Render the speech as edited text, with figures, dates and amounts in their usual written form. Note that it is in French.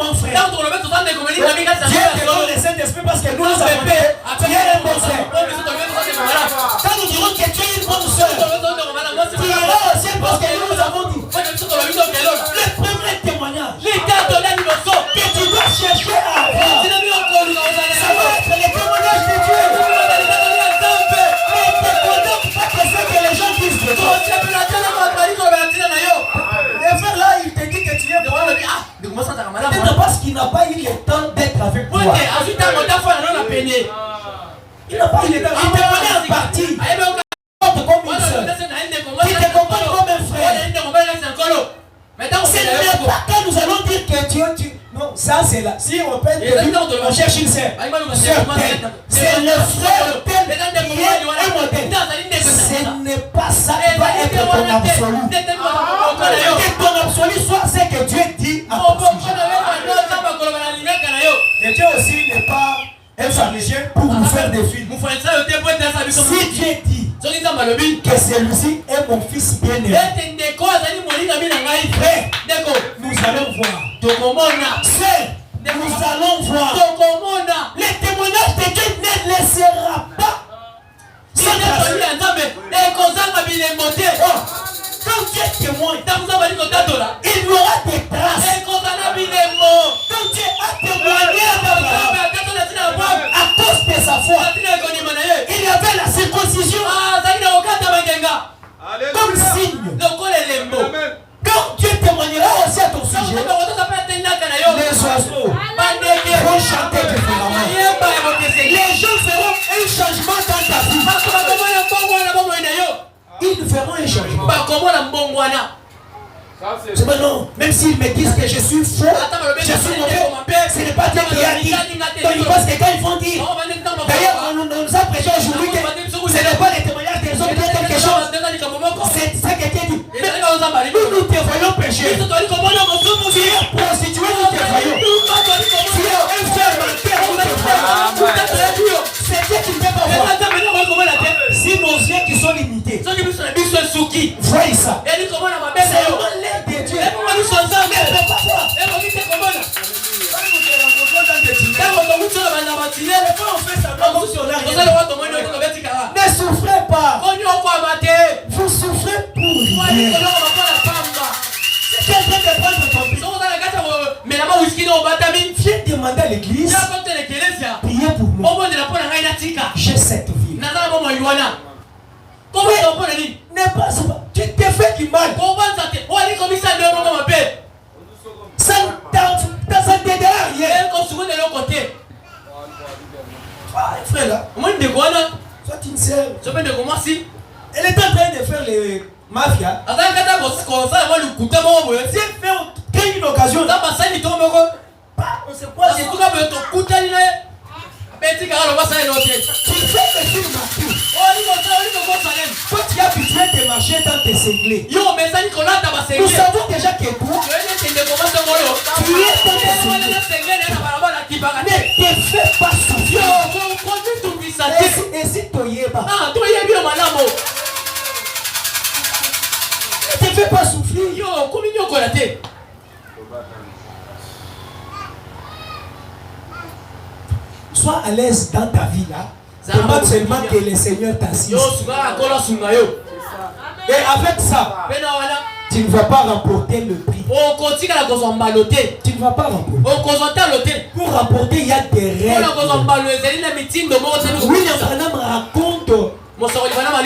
bon frère. Dieu te donne le Saint-Esprit parce que nous avons fait. Tu es un bon frère. Quand nous dirons que tu es une bonne soeur, tu es là aussi parce que nous avons dit. Le premier témoignage que tu dois chercher à avoir, ça va être le témoignage de Dieu. Mais ne te condamne pas que ce que les gens disent de toi. Le frère là, il te dit que tu es bon. Peut-être parce qu'il n'a pas eu le temps d'être avec toi. Il n'a pas eu le temps. Il te connaît en partie. Comme une soeur. Il te comprend comme un frère. Ce n'est pas que nous allons dire que Dieu, non, ça c'est là. Si on peut dire, on cherche une sœur. C'est le frère tel qui est un modèle. Ce n'est pas ça qui va être ton absolu. Que ton absolu soit ce que Dieu dit à ton sujet. Et Dieu aussi n'est pas un pharisien pour nous faire des films. Si Dieu dit que celui-ci est mon fils bien-aimé, frère, nous allons voir. Sœur, nous allons voir. Le témoignage de Dieu ne laissera pas. Quand Dieu témoigne, il y aura des traces. Quand Dieu a témoigné à cause de sa foi, il y avait la circoncision comme signe. Quand Dieu témoignera aussi à ton sujet, les oiseaux vont chanter différemment. Les gens feront un changement dans ta vie. Ils feront un changement. C'est bon, non. Même s'ils me disent que je suis faux, je suis mauvais, ce n'est pas Dieu qui a dit. Donc ils pensent que quand ils vont dire, d'ailleurs on nous a prêché aujourd'hui que ce n'est pas les témoignages des autres qui ont quelque chose. C'est ça que Dieu dit. Nous te voyons pécher. Tu es prostitué, nous te voyons. Tu es un frère menteur, nous te voyons. C'est Dieu qui ne peut pas voir. Si nos yeux qui sont limités, voyez ça. C'est vraiment l'air de Dieu. Mais ne peut pas voir. Ne souffrez pas. Vous souffrez pour rien. Si tu es en train de prendre ton but, viens demander à l'église, priez pour moi. J'ai cette vie. N'est pas ça. Tu te fais du mal. Ça ne t'aidera rien. Frère là, soit une sœur. Elle est en train de faire les mafias. Si elle fait une occasion, on se croise. Tu fais des films marqués. Toi tu as habitué de marcher dans tes cinglés. Nous savons déjà que toi, tu es dans tes cinglés. Ne te fais pas souffrir. Et si tu y es pas, ne te fais pas souffrir. Sois à l'aise dans ta vie là. Demande seulement que le Seigneur t'assiste. Et avec ça, tu ne vas pas remporter le prix. Tu ne vas pas remporter. Pour remporter, il y a des règles. William Branham raconte